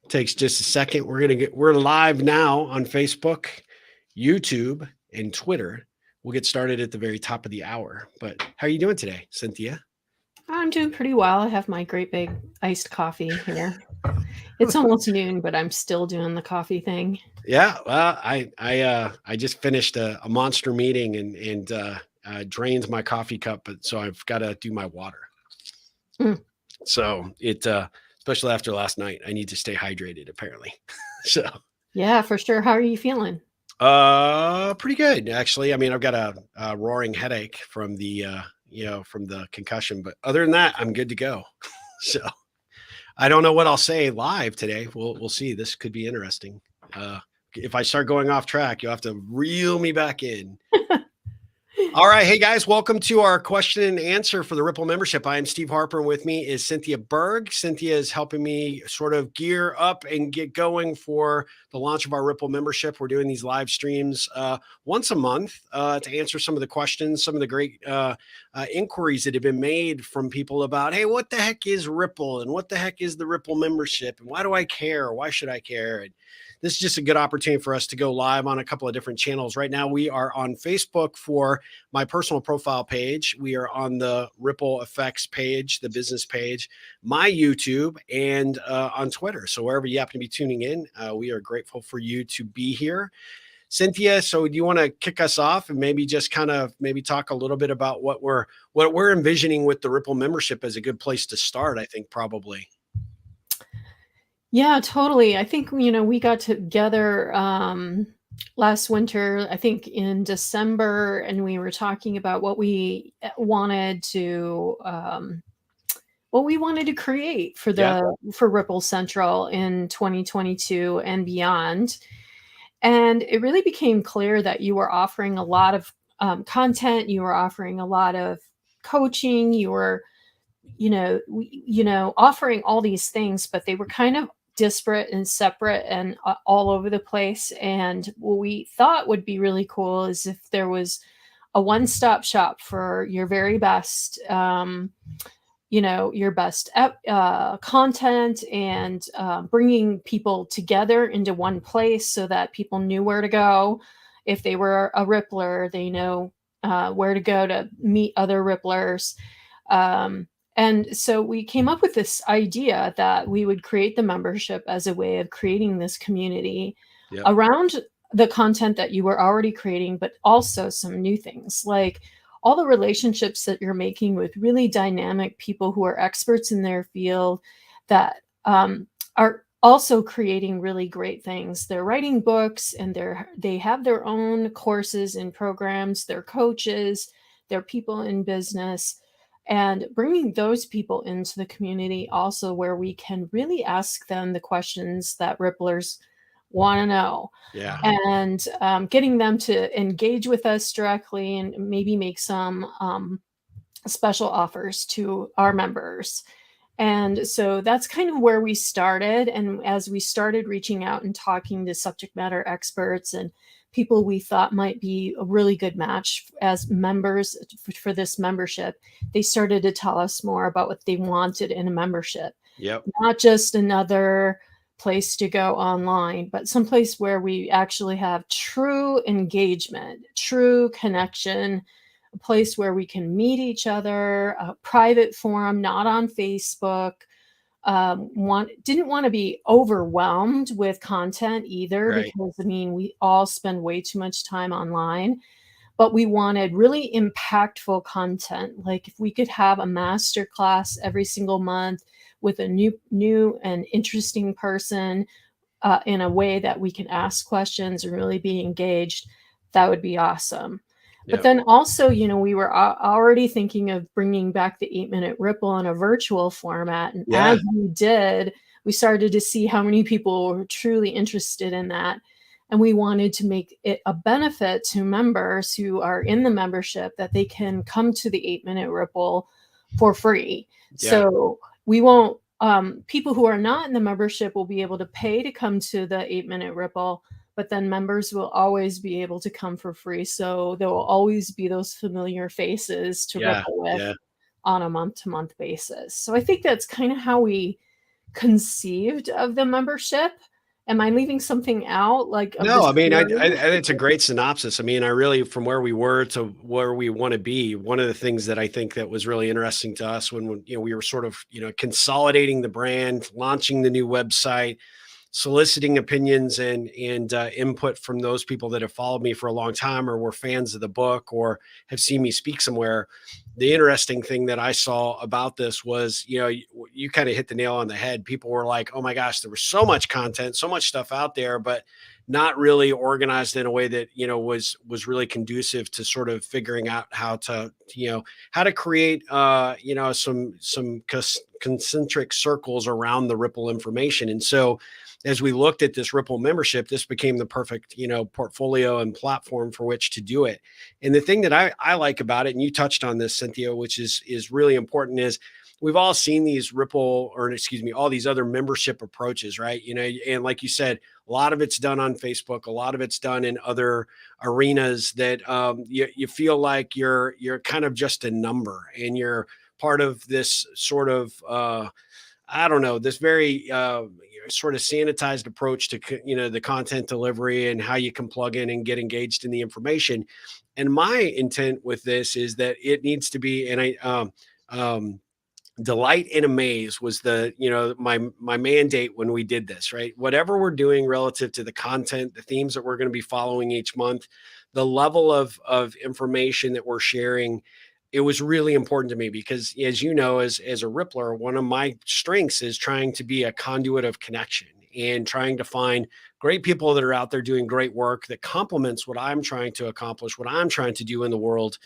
Takes just a second. We're live now on Facebook, YouTube, and Twitter. We'll get started at the very top of the hour. But how are you doing today, Cynthia? I'm doing pretty well. I have my great big iced coffee here. It's almost noon, but I'm still doing the coffee thing. Yeah, well, I just finished a monster meeting and drained my coffee cup, but so I've got to do my water. Mm. So especially after last night, I need to stay hydrated apparently. So Yeah, for sure. How are you feeling? pretty good actually. I mean, I've got a roaring headache from the from the concussion, but other than that, I'm good to go. So I don't know what I'll say live today. We'll see. This could be interesting. If I start going off track, you'll have to reel me back in. All right. Hey, guys, welcome to our question and answer for the Ripple membership. I am Steve Harper, and with me is Cynthia Berg. Cynthia is helping me sort of gear up and get going for the launch of our Ripple membership. We're doing these live streams once a month to answer some of the questions, some of the great inquiries that have been made from people about, hey, what the heck is Ripple? And what the heck is the Ripple membership? And why do I care? Why should I care? And this is just a good opportunity for us to go live on a couple of different channels. Right now, we are on Facebook for my personal profile page. We are on the Ripple Effects page, the business page, my YouTube, and on Twitter. So wherever you happen to be tuning in, we are grateful for you to be here. Cynthia, so do you want to kick us off and maybe just kind of maybe talk a little bit about what we're envisioning with the Ripple membership as a good place to start, I think probably. Yeah, totally. I think, we got together last winter, I think in December, and we were talking about what we wanted to create for Yeah. for Ripple Central in 2022 and beyond. And it really became clear that you were offering a lot of content, you were offering a lot of coaching, you were, offering all these things, but they were kind of disparate and separate and all over the place. And what we thought would be really cool is if there was a one-stop shop for your very best your best content and bringing people together into one place so that people knew where to go. If they were a Rippler, they know where to go to meet other Ripplers. And so we came up with this idea that we would create the membership as a way of creating this community around the content that you were already creating, but also some new things like all the relationships that you're making with really dynamic people who are experts in their field that are also creating really great things. They're writing books and they have their own courses and programs. They're coaches, they're people in business, and bringing those people into the community also where we can really ask them the questions that Ripplers want to know. Yeah. And getting them to engage with us directly and maybe make some special offers to our members. And so that's kind of where we started. And as we started reaching out and talking to subject matter experts and people we thought might be a really good match as members for this membership, they started to tell us more about what they wanted in a membership. Yep. Not just another place to go online, but someplace where we actually have true engagement, true connection, a place where we can meet each other, a private forum, not on Facebook. Didn't want to be overwhelmed with content either, Right. because we all spend way too much time online, but we wanted really impactful content. Like if we could have a master class every single month with a new and interesting person in a way that we can ask questions and really be engaged, that would be awesome. But then also, we were already thinking of bringing back the 8-Minute Ripple in a virtual format. And as we did, we started to see how many people were truly interested in that. And we wanted to make it a benefit to members who are in the membership that they can come to the 8-Minute Ripple for free. Yeah. So we won't, people who are not in the membership will be able to pay to come to the 8-Minute Ripple, but then members will always be able to come for free. So there will always be those familiar faces to Ripple with on a month-to-month basis. So I think that's kind of how we conceived of the membership. Am I leaving something out, like, of the No, I mean, I story? it's a great synopsis. I mean, I really, from where we were to where we want to be, one of the things that I think that was really interesting to us when we were sort of, consolidating the brand, launching the new website, soliciting opinions and input from those people that have followed me for a long time or were fans of the book or have seen me speak somewhere. The interesting thing that I saw about this was, you kind of hit the nail on the head. People were like, "Oh my gosh, there was so much content, so much stuff out there, but not really organized in a way that was really conducive to sort of figuring out how to create some concentric circles around the Ripple information." And so as we looked at this Ripple membership, this became the perfect, portfolio and platform for which to do it. And the thing that I like about it, and you touched on this, Cynthia, which is really important, is we've all seen these Ripple, or excuse me, all these other membership approaches, right? And like you said, a lot of it's done on Facebook, a lot of it's done in other arenas that you feel like you're kind of just a number, and you're part of this sort of I don't know, this very sort of sanitized approach to the content delivery and how you can plug in and get engaged in the information. And my intent with this is that it needs to be, and I um, delight and amaze was the my mandate when we did this, right? Whatever we're doing relative to the content, the themes that we're going to be following each month, the level of information that we're sharing, it was really important to me because, as you know, as a Rippler, one of my strengths is trying to be a conduit of connection and trying to find great people that are out there doing great work that complements what I'm trying to accomplish, what I'm trying to do in the world,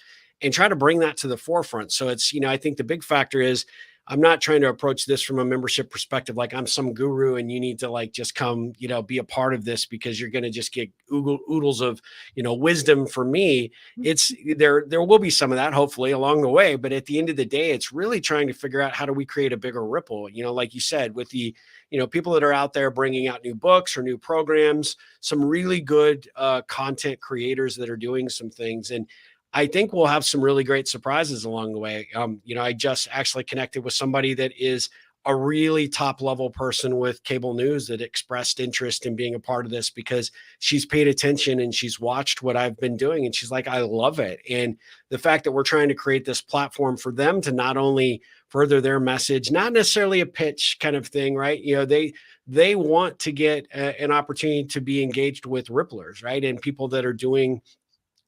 and try to bring that to the forefront. So it's, I think the big factor is I'm not trying to approach this from a membership perspective like I'm some guru and you need to like just come, be a part of this because you're going to just get oodles of, wisdom from me. It's there will be some of that hopefully along the way, but at the end of the day, it's really trying to figure out how do we create a bigger ripple, like you said, with the people that are out there bringing out new books or new programs, some really good content creators that are doing some things. And I think we'll have some really great surprises along the way. I just actually connected with somebody that is a really top level person with cable news that expressed interest in being a part of this because she's paid attention and she's watched what I've been doing. And she's like, I love it. And the fact that we're trying to create this platform for them to not only further their message, not necessarily a pitch kind of thing, right? They want to get an opportunity to be engaged with Ripplers, right? And people that are doing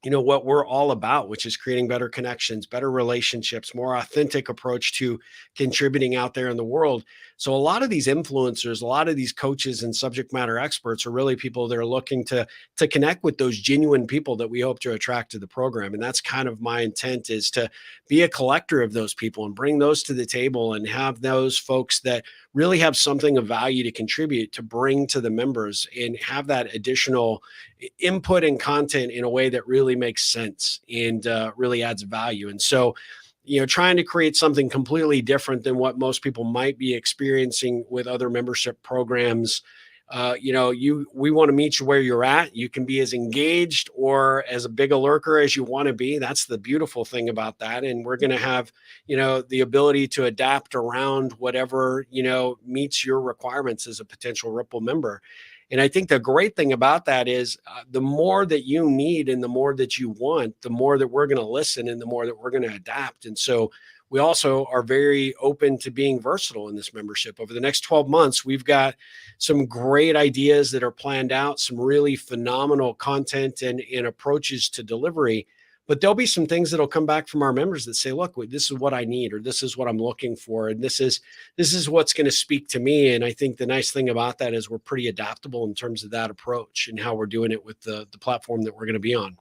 what we're all about, which is creating better connections, better relationships, more authentic approach to contributing out there in the world. So a lot of these influencers, a lot of these coaches and subject matter experts are really people that are looking to connect with those genuine people that we hope to attract to the program. And that's kind of my intent, is to be a collector of those people and bring those to the table and have those folks that really have something of value to contribute to bring to the members and have that additional input and content in a way that really makes sense and really adds value. And so, trying to create something completely different than what most people might be experiencing with other membership programs. We want to meet you where you're at. You can be as engaged or as a big a lurker as you want to be. That's the beautiful thing about that. And we're going to have, the ability to adapt around whatever, meets your requirements as a potential Ripple member. And I think the great thing about that is the more that you need and the more that you want, the more that we're going to listen and the more that we're going to adapt. And so we also are very open to being versatile in this membership. Over the next 12 months, we've got some great ideas that are planned out, some really phenomenal content and approaches to delivery. But there'll be some things that'll come back from our members that say, look, this is what I need, or this is what I'm looking for. And this is what's going to speak to me. And I think the nice thing about that is we're pretty adaptable in terms of that approach and how we're doing it with the platform that we're going to be on.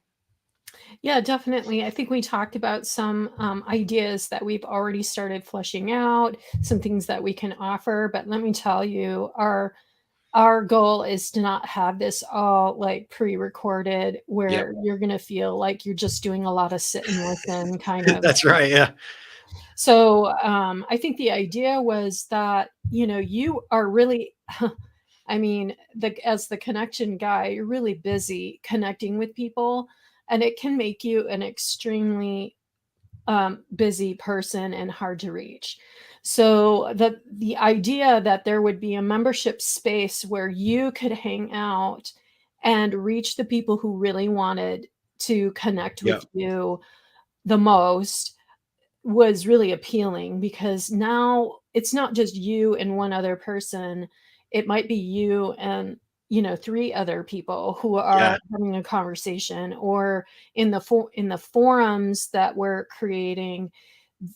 Yeah, definitely. I think we talked about some ideas that we've already started fleshing out, some things that we can offer. But let me tell you, our goal is to not have this all like pre-recorded Yep. where you're going to feel like you're just doing a lot of sit and listen kind of. That's right. Yeah. So I think the idea was that, you are really, I mean, as the connection guy, you're really busy connecting with people, and it can make you an extremely busy person and hard to reach. So the idea that there would be a membership space where you could hang out and reach the people who really wanted to connect Yep. with you the most was really appealing, because now it's not just you and one other person. It might be you and, three other people who Yeah. are having a conversation, or in the forums that we're creating,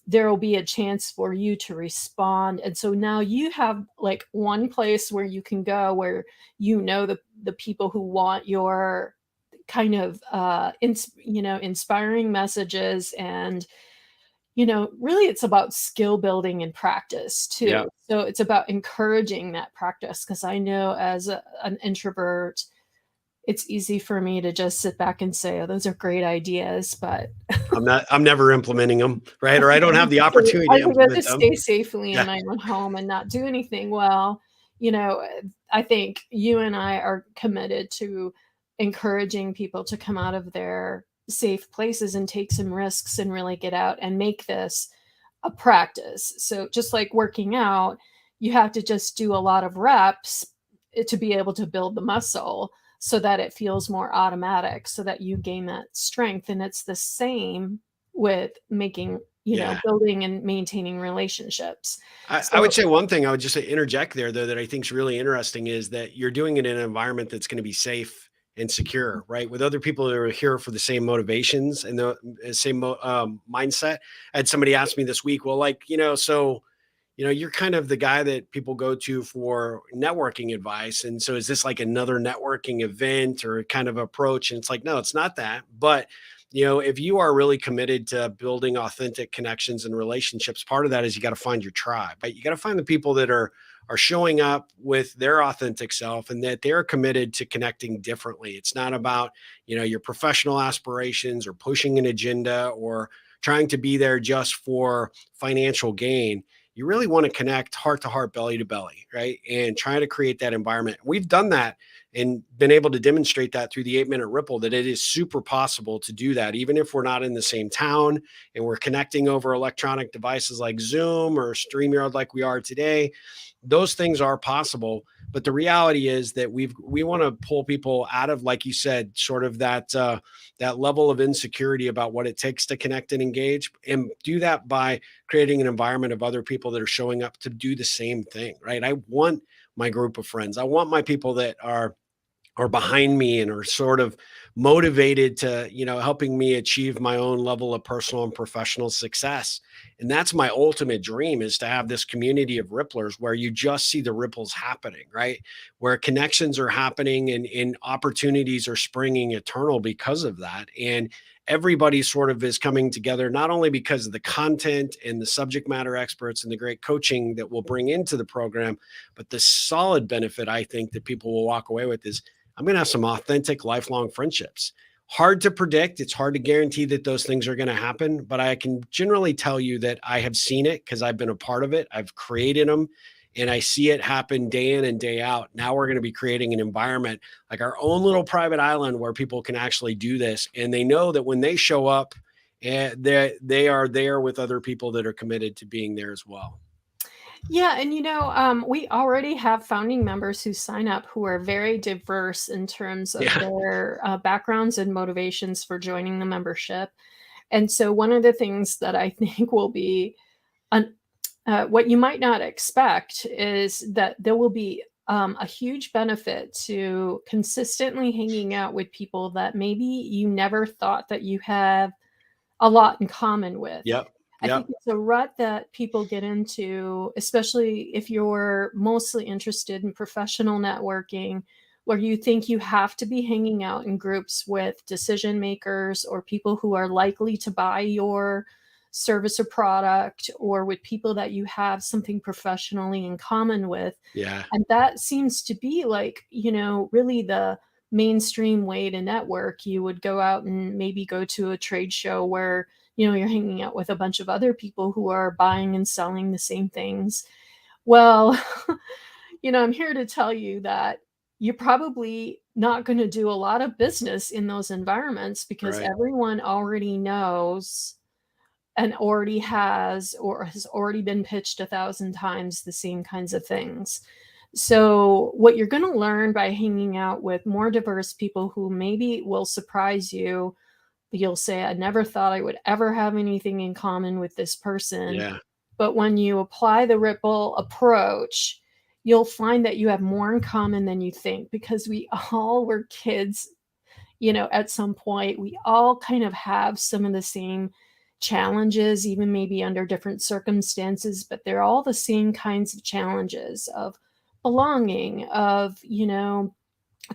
there will be a chance for you to respond. And so now you have like one place where you can go, where the people who want your kind of inspiring messages. And really it's about skill building and practice Yeah. too. So it's about encouraging that practice, because I know as an introvert, it's easy for me to just sit back and say, oh, those are great ideas, but I'm never implementing them, right? Or I don't have the opportunity I to would rather implement them. stay safely in Yeah. my own home and not do anything. Well, I think you and I are committed to encouraging people to come out of their safe places and take some risks and really get out and make this a practice. So just like working out, you have to just do a lot of reps to be able to build the muscle, so that it feels more automatic, so that you gain that strength. And it's the same with making, Yeah. building and maintaining relationships. I would So say one thing I would just interject there, though, that I think is really interesting is that you're doing it in an environment that's going to be safe and secure, right? With other people that are here for the same motivations and the same mindset. I had somebody ask me this week, well, like, so, you're kind of the guy that people go to for networking advice. And so is this like another networking event or kind of approach? And it's like, no, it's not that. But if you are really committed to building authentic connections and relationships, part of that is you got to find your tribe, right? You got to find the people that are showing up with their authentic self and that they're committed to connecting differently. It's not about, your professional aspirations or pushing an agenda or trying to be there just for financial gain. You really want to connect heart to heart, belly to belly, right? And try to create that environment. We've done that and been able to demonstrate that through the 8 Minute Ripple, that it is super possible to do that, even if we're not in the same town and we're connecting over electronic devices like Zoom or StreamYard like we are today. Those things are possible. But the reality is that we want to pull people out of, like you said, sort of that level of insecurity about what it takes to connect and engage, and do that by creating an environment of other people that are showing up to do the same thing, right? I want my group of friends. I want my people that are behind me and are sort of motivated to, helping me achieve my own level of personal and professional success. And that's my ultimate dream, is to have this community of ripplers where you just see the ripples happening, right? Where connections are happening and opportunities are springing eternal because of that. And everybody sort of is coming together, not only because of the content and the subject matter experts and the great coaching that we'll bring into the program, but the solid benefit I think that people will walk away with is I'm going to have some authentic, lifelong friendships. Hard to predict. It's hard to guarantee that those things are going to happen, but I can generally tell you that I have seen it because I've been a part of it. I've created them and I see it happen day in and day out. Now we're going to be creating an environment like our own little private island where people can actually do this. And they know that when they show up, and they are there with other people that are committed to being there as well. yeah, and we already have founding members who sign up who are very diverse in terms of Yeah. their backgrounds and motivations for joining the membership. And so one of the things that I think will be an what you might not expect is that there will be a huge benefit to consistently hanging out with people that maybe you never thought that you have a lot in common with. Yep. I think Yep. it's a rut that people get into, especially if you're mostly interested in professional networking, where you think you have to be hanging out in groups with decision makers or people who are likely to buy your service or product, or with people that you have something professionally in common with. Yeah. And that seems to be like, really the mainstream way to network. You would go out and maybe go to a trade show where, you're hanging out with a bunch of other people who are buying and selling the same things. Well, I'm here to tell you that you're probably not going to do a lot of business in those environments, because Right. everyone already knows and already has or has already been pitched 1,000 times the same kinds of things. So, what you're going to learn by hanging out with more diverse people who maybe will surprise you, you'll say, I never thought I would ever have anything in common with this person. Yeah. But when you apply the ripple approach, you'll find that you have more in common than you think, because we all were kids, at some point. We all kind of have some of the same challenges, even maybe under different circumstances, but they're all the same kinds of challenges of belonging, of,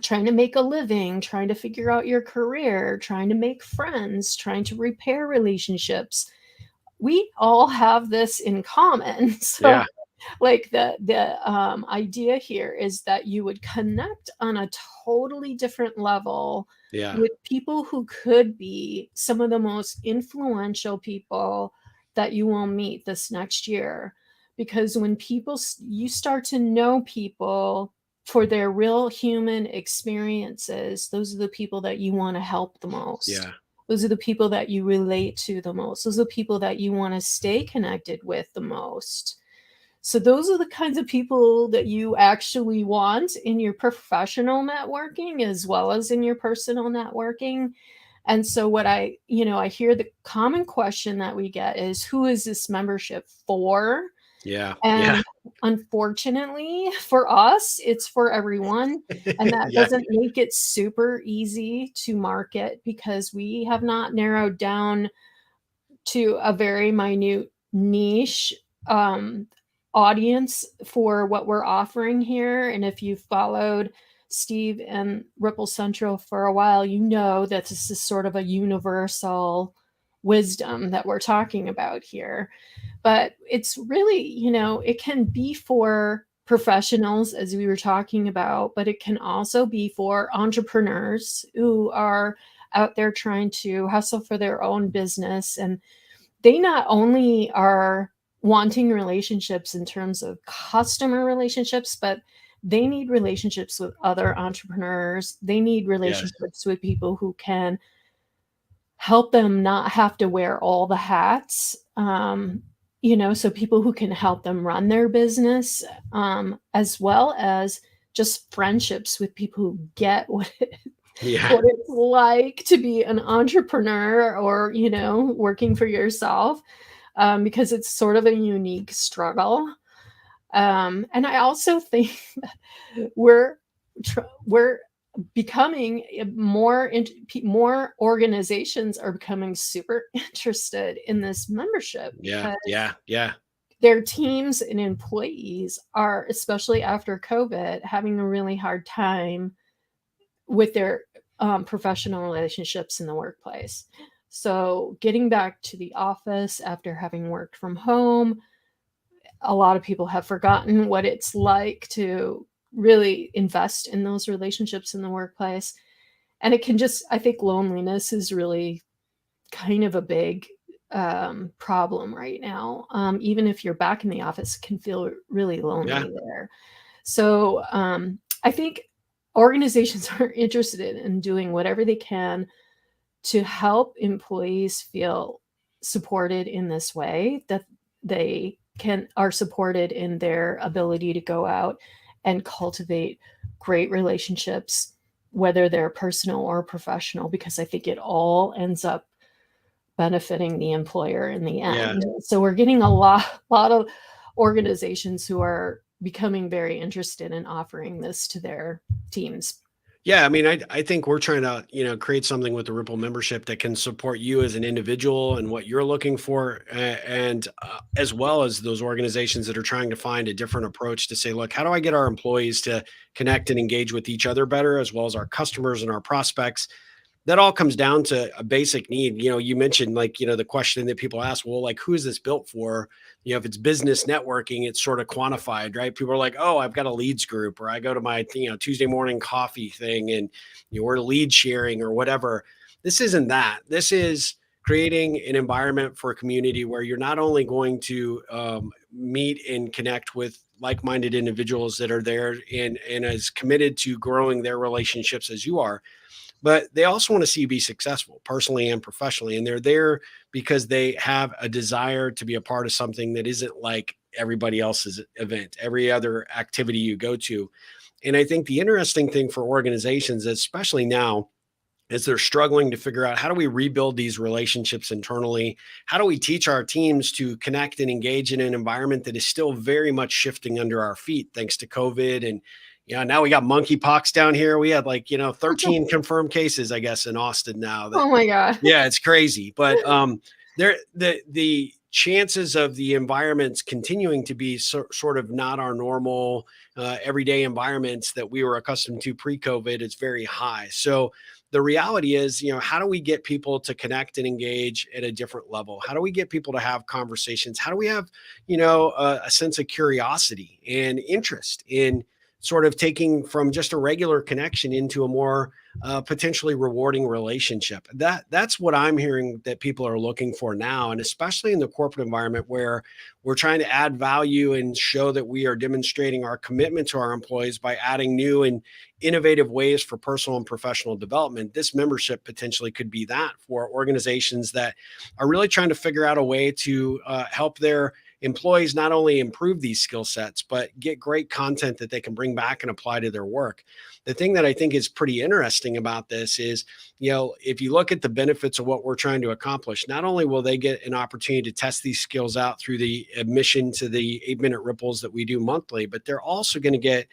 trying to make a living, trying to figure out your career, trying to make friends, trying to repair relationships. We all have this in common. So Yeah. like the idea here is that you would connect on a totally different level Yeah. with people who could be some of the most influential people that you will meet this next year. Because when you start to know people for their real human experiences, those are the people that you want to help the most. Yeah. Those are the people that you relate to the most. Those are the people that you want to stay connected with the most. So those are the kinds of people that you actually want in your professional networking as well as in your personal networking. And so what I hear the common question that we get is, who is this membership for? Yeah. Yeah. And unfortunately for us, it's for everyone. And that Yeah. doesn't make it super easy to market, because we have not narrowed down to a very minute niche audience for what we're offering here. And if you followed Steve and Ripple Central for a while, you know that this is sort of a universal wisdom that we're talking about here. But it's really, it can be for professionals, as we were talking about, but it can also be for entrepreneurs who are out there trying to hustle for their own business. And they not only are wanting relationships in terms of customer relationships, but they need relationships with other entrepreneurs. They need Yes. relationships with people who can help them not have to wear all the hats. So people who can help them run their business, as well as just friendships with people who get what Yeah. what it's like to be an entrepreneur, or working for yourself, because it's sort of a unique struggle. And I also think that we're becoming more organizations are becoming super interested in this membership, Yeah. because Yeah. Yeah. their teams and employees are, especially after COVID, having a really hard time with their professional relationships in the workplace. So, getting back to the office after having worked from home, a lot of people have forgotten what it's like to really invest in those relationships in the workplace. And it can just, I think loneliness is really kind of a big problem right now. Even if you're back in the office, it can feel really Yeah. lonely there. So I think organizations are interested in doing whatever they can to help employees feel supported in this way, that they are supported in their ability to go out and cultivate great relationships, whether they're personal or professional, because I think it all ends up benefiting the employer in the Yeah. end. So we're getting a lot of organizations who are becoming very interested in offering this to their teams. Yeah, I mean, I think we're trying to, create something with the Ripple membership that can support you as an individual and what you're looking for, and as well as those organizations that are trying to find a different approach to say, look, how do I get our employees to connect and engage with each other better, as well as our customers and our prospects? That all comes down to a basic need. You mentioned, like, the question that people ask, well, like, who is this built for? If it's business networking, it's sort of quantified, right? People are like, oh, I've got a leads group, or I go to my, Tuesday morning coffee thing, and we're lead sharing or whatever. This isn't that. This is creating an environment for a community where you're not only going to meet and connect with like-minded individuals that are there and as committed to growing their relationships as you are, but they also want to see you be successful personally and professionally. And they're there because they have a desire to be a part of something that isn't like everybody else's event, every other activity you go to. And I think the interesting thing for organizations, especially now, is they're struggling to figure out, how do we rebuild these relationships internally? How do we teach our teams to connect and engage in an environment that is still very much shifting under our feet thanks to COVID? And now we got monkeypox down here. We had 13 confirmed cases, I guess, in Austin now. Oh my God. Yeah, it's crazy. But the chances of the environments continuing to be sort of not our normal everyday environments that we were accustomed to pre-COVID is very high. So the reality is, how do we get people to connect and engage at a different level? How do we get people to have conversations? How do we have, a sense of curiosity and interest in sort of taking from just a regular connection into a more potentially rewarding relationship? That's what I'm hearing that people are looking for now, and especially in the corporate environment where we're trying to add value and show that we are demonstrating our commitment to our employees by adding new and innovative ways for personal and professional development. This membership potentially could be that for organizations that are really trying to figure out a way to help their employees not only improve these skill sets, but get great content that they can bring back and apply to their work. The thing that I think is pretty interesting about this is, if you look at the benefits of what we're trying to accomplish, not only will they get an opportunity to test these skills out through the admission to the 8-minute ripples that we do monthly, but they're also going to get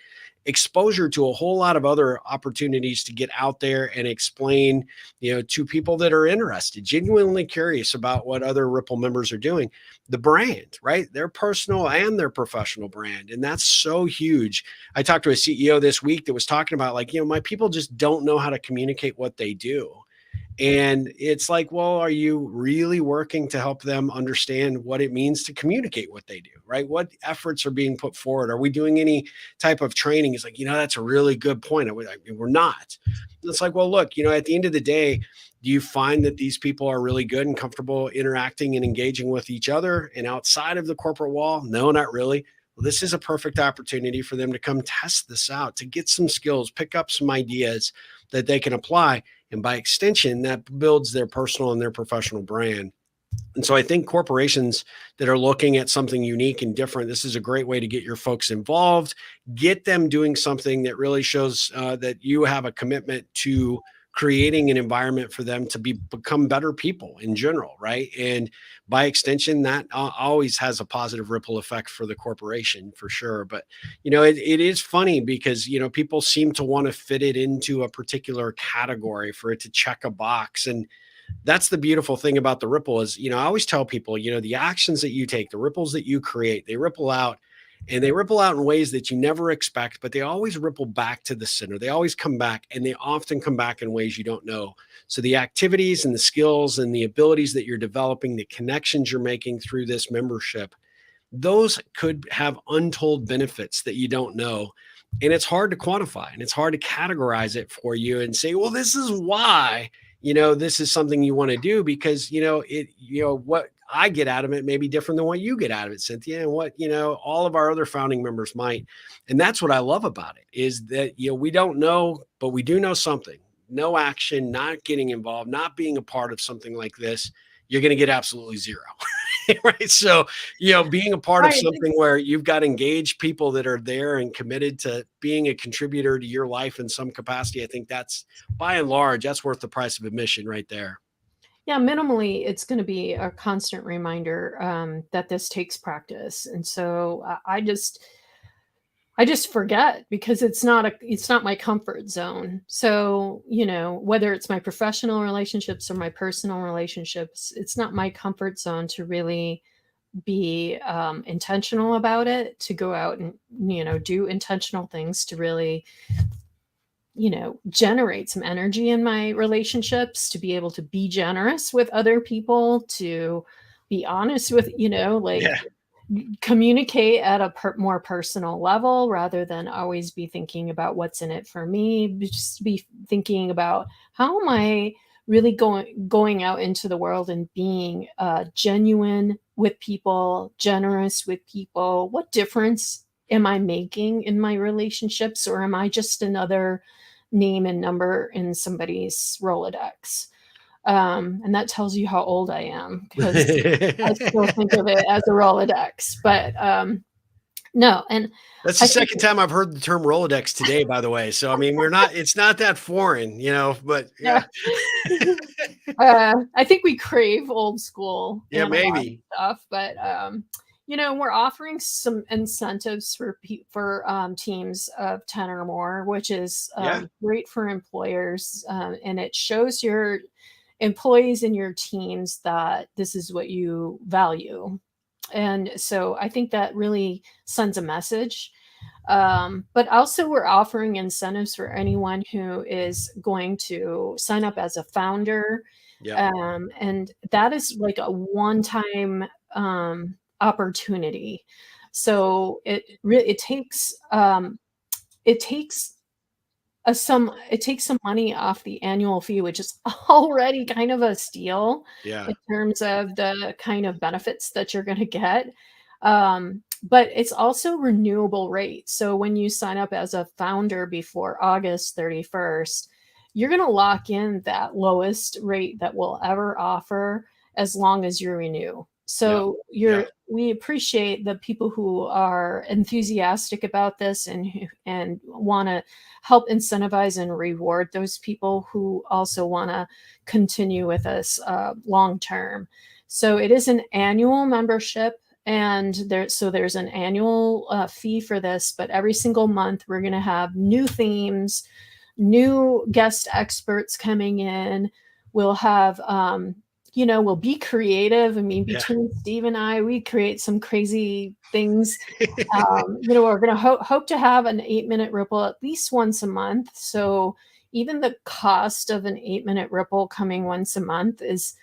exposure to a whole lot of other opportunities to get out there and explain, to people that are interested, genuinely curious about what other Ripple members are doing, the brand, right? Their personal and their professional brand. And that's so huge. I talked to a CEO this week that was talking about my people just don't know how to communicate what they do. And it's like, well, are you really working to help them understand what it means to communicate what they do, right? What efforts are being put forward? Are we doing any type of training? It's like, that's a really good point. I mean, we're not. It's like, well, look, at the end of the day, do you find that these people are really good and comfortable interacting and engaging with each other and outside of the corporate wall? No, not really. Well, this is a perfect opportunity for them to come test this out, to get some skills, pick up some ideas that they can apply. And by extension, that builds their personal and their professional brand. And so I think corporations that are looking at something unique and different, this is a great way to get your folks involved, get them doing something that really shows that you have a commitment to creating an environment for them to become better people in general, right? And by extension, that always has a positive ripple effect for the corporation, for sure. But it is funny because people seem to want to fit it into a particular category for it to check a box. And that's the beautiful thing about the ripple is, I always tell people, the actions that you take, the ripples that you create, they ripple out. And they ripple out in ways that you never expect, but they always ripple back to the center. They always come back, and they often come back in ways you don't know. So the activities and the skills and the abilities that you're developing, the connections you're making through this membership, those could have untold benefits that you don't know. And it's hard to quantify, and it's hard to categorize it for you and say, well, this is why, this is something you want to do, because, what I get out of it may be different than what you get out of it, Cynthia, and what, all of our other founding members might. And that's what I love about it, is that, we don't know, but we do know something. No action, not getting involved, not being a part of something like this, you're going to get absolutely zero. Right. So, being a part of something where you've got engaged people that are there and committed to being a contributor to your life in some capacity, I think that's, by and large, that's worth the price of admission right there. Yeah, minimally, it's going to be a constant reminder that this takes practice. And so I just forget, because it's not my comfort zone. So, whether it's my professional relationships or my personal relationships, it's not my comfort zone to really be intentional about it, to go out and, do intentional things to really, generate some energy in my relationships, to be able to be generous with other people, to be honest with, Yeah. communicate at a more personal level, rather than always be thinking about what's in it for me. Just be thinking about, how am I really going out into the world and being genuine with people, generous with people? What difference am I making in my relationships? Or am I just another name and number in somebody's Rolodex. And that tells you how old I am, because I still think of it as a Rolodex. But no, and That's the I think, second time I've heard the term Rolodex today, by the way. So I mean, it's not that foreign, but yeah. yeah. I think we crave old school Yeah, analog maybe. stuff, but we're offering some incentives for teams of 10 or more, which is Yeah. great for employers, and it shows your employees and your teams that this is what you value. And so I think that really sends a message. But also, we're offering incentives for anyone who is going to sign up as a founder. Yep. And that is like a one-time opportunity. So it takes it takes some money off the annual fee, which is already kind of a steal Yeah. in terms of the kind of benefits that you're going to get. But it's also renewable rate. So when you sign up as a founder before August 31st, you're going to lock in that lowest rate that we'll ever offer as long as you renew. Yeah. So Yeah. we appreciate the people who are enthusiastic about this and want to help incentivize and reward those people who also want to continue with us long term. So it is an annual membership, and there's an annual fee for this, but every single month we're going to have new themes, new guest experts coming in. We'll have we'll be creative. I mean, Yeah. between Steve and I, we create some crazy things. We're going to hope to have an 8-minute ripple at least once a month. So even the cost of an 8-minute ripple coming once a month is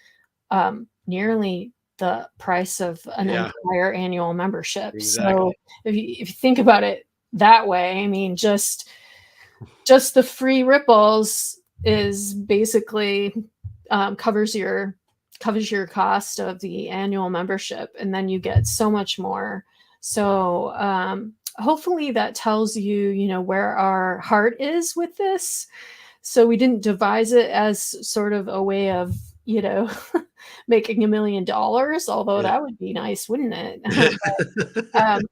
nearly the price of an Yeah. entire annual membership. So Exactly. if you think about it that way, I mean, just the free ripples is basically covers your cost of the annual membership, and then you get so much more. So hopefully that tells you where our heart is with this. So we didn't devise it as sort of a way of making $1 million, although Yeah. that would be nice, wouldn't it?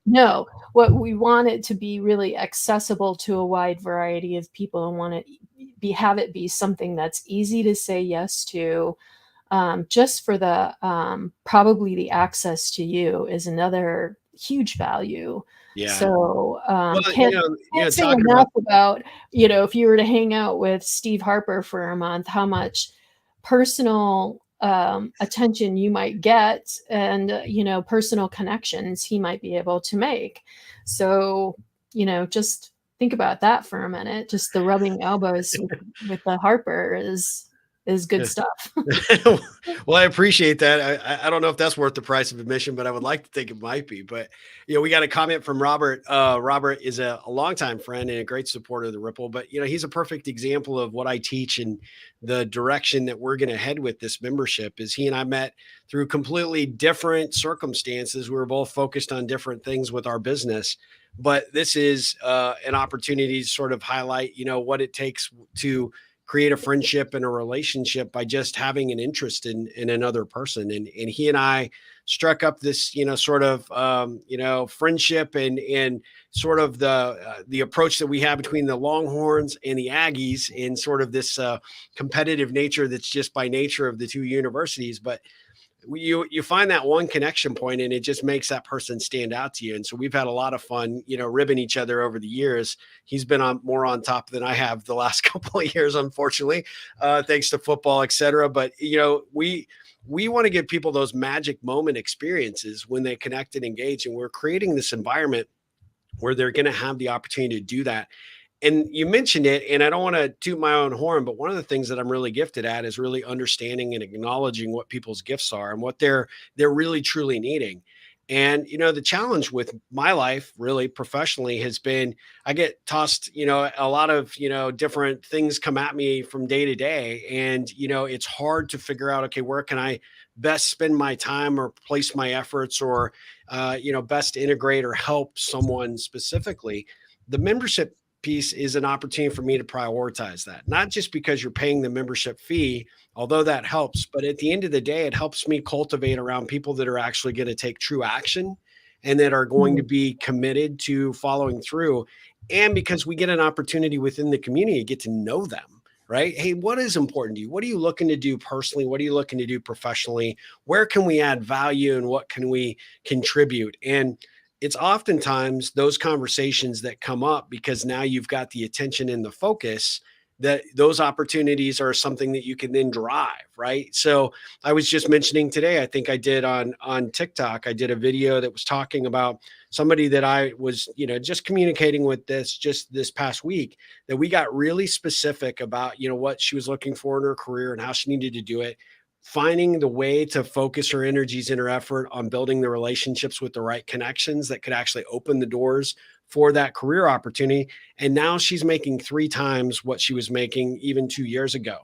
No, what we want it to be really accessible to a wide variety of people, and want to have it be something that's easy to say yes to. Just for the probably the access to you is another huge value. Yeah. So Well, can't say talking enough about, about if you were to hang out with Steve Harper for a month, how much personal attention you might get, and personal connections he might be able to make. So just think about that for a minute. Just the rubbing elbows with the Harper is good stuff. well, I appreciate that. I don't know if that's worth the price of admission, but I would like to think it might be. But we got a comment from Robert. Robert is a longtime friend and a great supporter of the Ripple. But he's a perfect example of what I teach, and the direction that we're going to head with this membership. Is he and I met through completely different circumstances. We were both focused on different things with our business. But this is an opportunity to sort of highlight, what it takes to create a friendship and a relationship by just having an interest in another person. And he and I struck up this, sort of, friendship and sort of the approach that we have between the Longhorns and the Aggies, in sort of this competitive nature that's just by nature of the two universities. But you find that one connection point, and it just makes that person stand out to you. And so we've had a lot of fun, ribbing each other over the years. He's been more on top than I have the last couple of years, unfortunately, thanks to football, et cetera. But we want to give people those magic moment experiences when they connect and engage, and we're creating this environment where they're going to have the opportunity to do that. And you mentioned it, and I don't want to toot my own horn, but one of the things that I'm really gifted at is really understanding and acknowledging what people's gifts are and what they're really truly needing. And the challenge with my life, really professionally, has been I get tossed, a lot of different things come at me from day to day, and it's hard to figure out, okay, where can I best spend my time or place my efforts, or best integrate or help someone specifically. The membership piece is an opportunity for me to prioritize that, not just because you're paying the membership fee, although that helps, but at the end of the day, it helps me cultivate around people that are actually going to take true action and that are going to Mm. be committed to following through. And because we get an opportunity within the community to get to know them, right? Hey, what is important to you? What are you looking to do personally? What are you looking to do professionally? Where can we add value and what can we contribute? And it's oftentimes those conversations that come up because now you've got the attention and the focus, that those opportunities are something that you can then drive, right? So I was just mentioning today, I think I did on TikTok, I did a video that was talking about somebody that I was, just communicating with just this past week, that we got really specific about, what she was looking for in her career and how she needed to do it, finding the way to focus her energies and her effort on building the relationships with the right connections that could actually open the doors for that career opportunity. And now she's making 3 times what she was making even 2 years ago.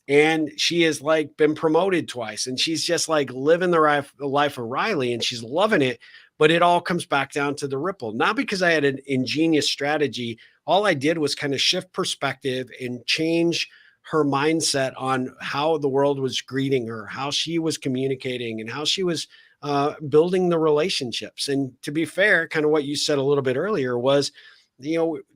And she has like been promoted twice, and she's just like living the life of Riley, and she's loving it. But it all comes back down to the ripple, not because I had an ingenious strategy. All I did was kind of shift perspective and change her mindset on how the world was greeting her, how she was communicating, and how she was building the relationships. And to be fair, kind of what you said a little bit earlier was,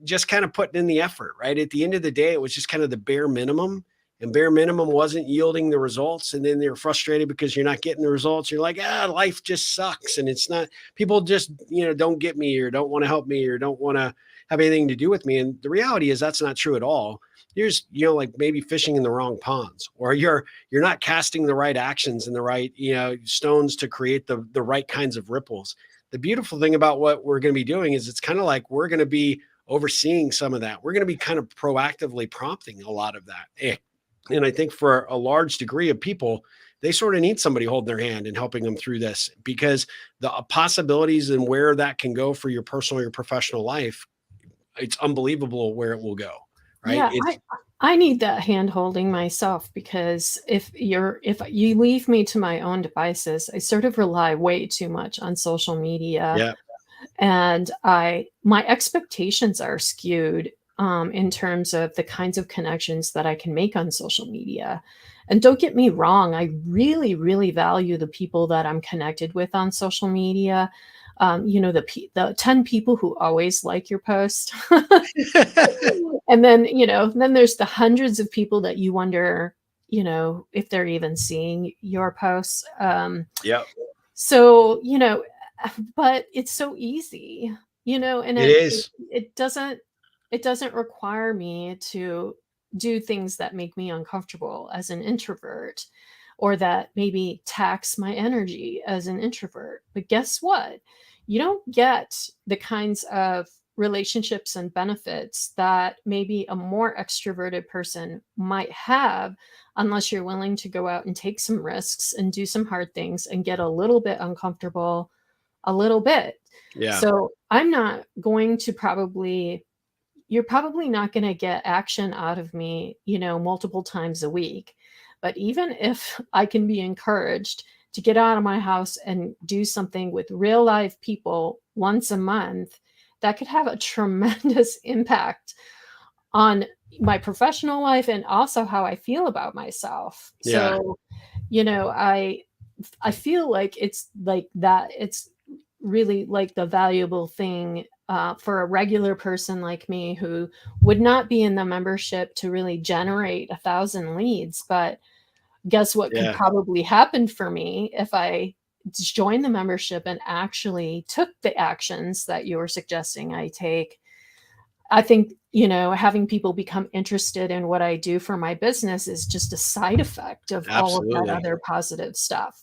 just kind of putting in the effort, right? At the end of the day, it was just kind of the bare minimum, and bare minimum wasn't yielding the results. And then they're frustrated because you're not getting the results. You're like, life just sucks. And it's not, people just, don't get me or don't want to help me or don't want to have anything to do with me. And the reality is that's not true at all. You're just, like maybe fishing in the wrong ponds, or you're not casting the right actions and the right, stones to create the right kinds of ripples. The beautiful thing about what we're going to be doing is it's kind of like we're going to be overseeing some of that. We're going to be kind of proactively prompting a lot of that. And I think for a large degree of people, they sort of need somebody holding their hand and helping them through this, because the possibilities and where that can go for your personal or your professional life, it's unbelievable where it will go. Right. Yeah, I need that hand holding myself, because if you leave me to my own devices, I sort of rely way too much on social media, Yeah. and my expectations are skewed in terms of the kinds of connections that I can make on social media. And don't get me wrong, I really, really value the people that I'm connected with on social media. The 10 people who always like your post. And then there's the hundreds of people that you wonder, if they're even seeing your posts. Yeah. So, but it's so easy, and It is. it doesn't require me to do things that make me uncomfortable as an introvert, or that maybe tax my energy as an introvert. But guess what? You don't get the kinds of relationships and benefits that maybe a more extroverted person might have, unless you're willing to go out and take some risks and do some hard things and get a little bit uncomfortable a little bit. Yeah. So you're probably not going to get action out of me, multiple times a week. But even if I can be encouraged to get out of my house and do something with real live people once a month, that could have a tremendous impact on my professional life and also how I feel about myself. Yeah. So, I feel like it's like that. It's really like the valuable thing for a regular person like me, who would not be in the membership to really generate 1,000 leads. But guess what could Yeah. probably happen for me if I joined the membership and actually took the actions that you were suggesting I take? I think, having people become interested in what I do for my business is just a side effect of all of that Absolutely. other positive stuff.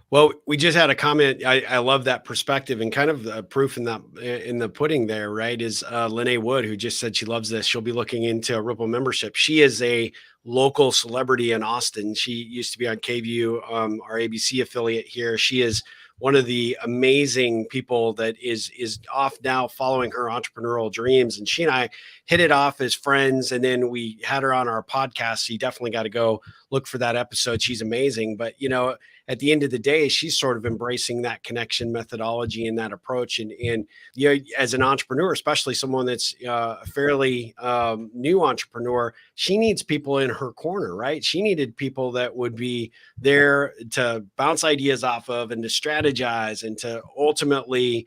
Well, we just had a comment. I love that perspective, and kind of the proof in the pudding there, right? Is Lene Wood, who just said she loves this. She'll be looking into a Ripple membership. She is a local celebrity in Austin. She used to be on KVU, our ABC affiliate here. She is one of the amazing people that is off now following her entrepreneurial dreams. And she and I hit it off as friends, and then we had her on our podcast. So you definitely got to go look for that episode. She's amazing. But at the end of the day, she's sort of embracing that connection methodology and that approach. And as an entrepreneur, especially someone that's a fairly new entrepreneur, she needs people in her corner, right? She needed people that would be there to bounce ideas off of and to strategize and to ultimately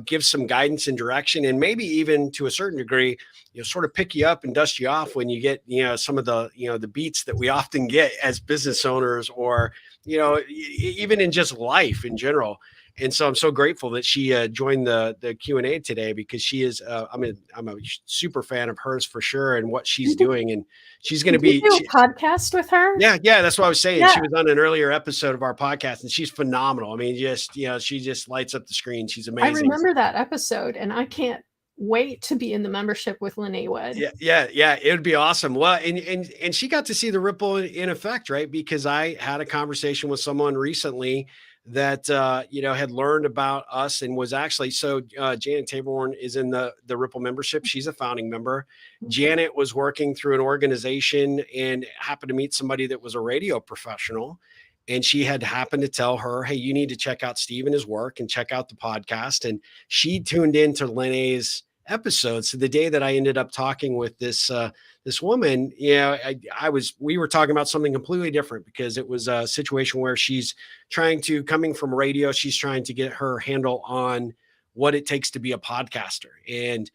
give some guidance and direction, and maybe even to a certain degree, sort of pick you up and dust you off when you get, some of the, the beats that we often get as business owners, or, even in just life in general. And so I'm so grateful that she joined the Q&A today, because she is, I'm a super fan of hers for sure, and what she's doing. And she's going to Did be you do a podcast with her? Yeah, that's what I was saying. Yeah. She was on an earlier episode of our podcast, and she's phenomenal. I mean, she just lights up the screen. She's I amazing. remember that episode, and I can't wait to be in the membership with Lene Wood. Yeah. It would be awesome. Well, and she got to see the ripple in effect, right? Because I had a conversation with someone recently that had learned about us and was actually Janet Taborn is in the Ripple membership. She's a founding member. Janet was working through an organization and happened to meet somebody that was a radio professional. And she had happened to tell her, hey, you need to check out Steve and his work and check out the podcast. And she tuned into Lene's episode. So the day that I ended up talking with this woman, we were talking about something completely different, because it was a situation where she's coming from radio, she's trying to get her handle on what it takes to be a podcaster. And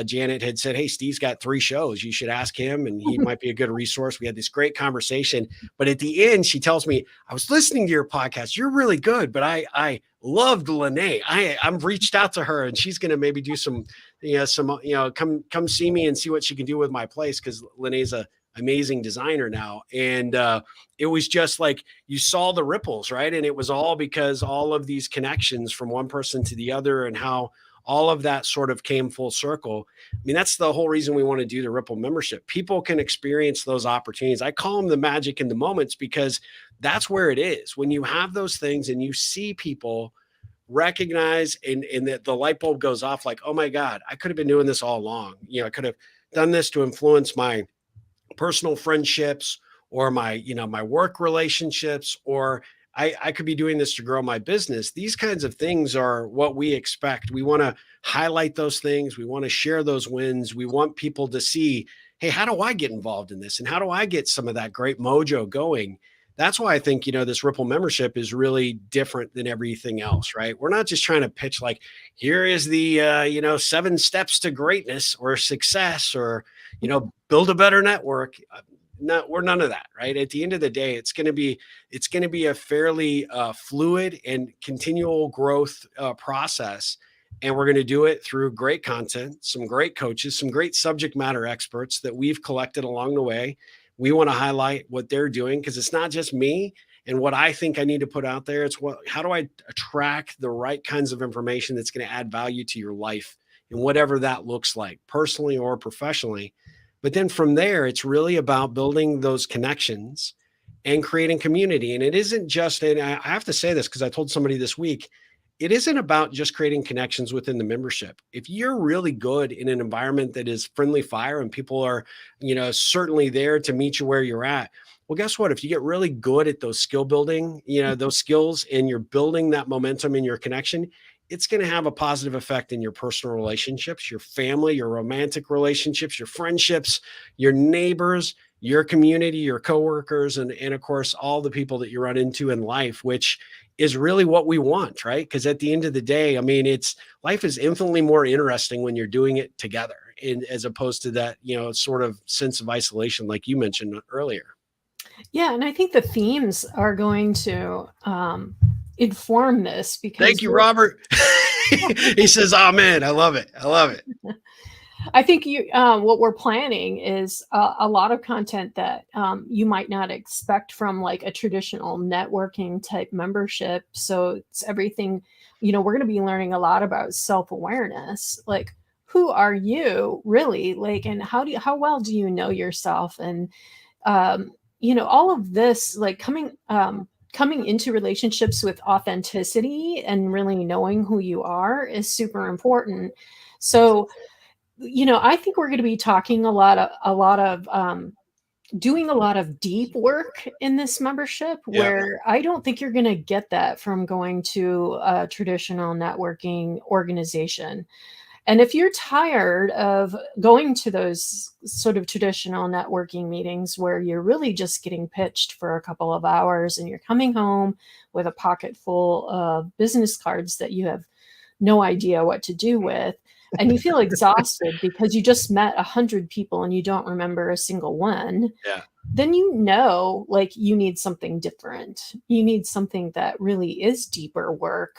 Janet had said, hey, Steve's got 3 shows. You should ask him, and he might be a good resource. We had this great conversation. But at the end, she tells me, I was listening to your podcast. You're really good. But I loved Lene. I've reached out to her, and she's going to maybe do some come see me and see what she can do with my place, because Lene's a amazing designer now. And it was just like, you saw the ripples, right? And it was all because all of these connections from one person to the other, and how all of that sort of came full circle. I mean, that's the whole reason we want to do the Ripple membership. People can experience those opportunities. I call them the magic in the moments, because that's where it is. When you have those things and you see people recognize and that the light bulb goes off, like, oh my God, I could have been doing this all along. I could have done this to influence my personal friendships, or my work relationships, or I could be doing this to grow my business. These kinds of things are what we expect. We want to highlight those things. We want to share those wins. We want people to see, hey, how do I get involved in this? And how do I get some of that great mojo going? That's why I think, this Ripple membership is really different than everything else, right? We're not just trying to pitch like, here is the, 7 steps to greatness or success, or, build a better network. We're none of that, right? At the end of the day, it's going to be a fairly fluid and continual growth process. And we're going to do it through great content, some great coaches, some great subject matter experts that we've collected along the way. We want to highlight what they're doing, because it's not just me and what I think I need to put out there. It's how do I attract the right kinds of information that's going to add value to your life, and whatever that looks like, personally or professionally. But then from there, it's really about building those connections and creating community. And it isn't just, and I have to say this because I told somebody this week, it isn't about just creating connections within the membership. If you're really good in an environment that is friendly fire and people are, certainly there to meet you where you're at, well, guess what? If you get really good at those skill building, those skills, and you're building that momentum in your connection, it's going to have a positive effect in your personal relationships, your family, your romantic relationships, your friendships, your neighbors, your community, your coworkers, and of course, all the people that you run into in life, which is really what we want, right? Because at the end of the day, I mean, life is infinitely more interesting when you're doing it together, and as opposed to that, sort of sense of isolation, like you mentioned earlier. Yeah, and I think the themes are going to inform this, because thank you, Robert. He says, amen. I love it. I think what we're planning is a lot of content that you might not expect from like a traditional networking type membership. So it's everything, we're going to be learning a lot about self-awareness, like who are you really, like, and how well do you know yourself? And all of this, like coming into relationships with authenticity and really knowing who you are is super important. So, I think we're going to be talking a lot of doing a lot of deep work in this membership Yeah. where I don't think you're going to get that from going to a traditional networking organization. And if you're tired of going to those sort of traditional networking meetings where you're really just getting pitched for a couple of hours and you're coming home with a pocket full of business cards that you have no idea what to do with, and you feel exhausted because you just met 100 people and you don't remember a single one, Yeah. then you know, like, you need something different. You need something that really is deeper work,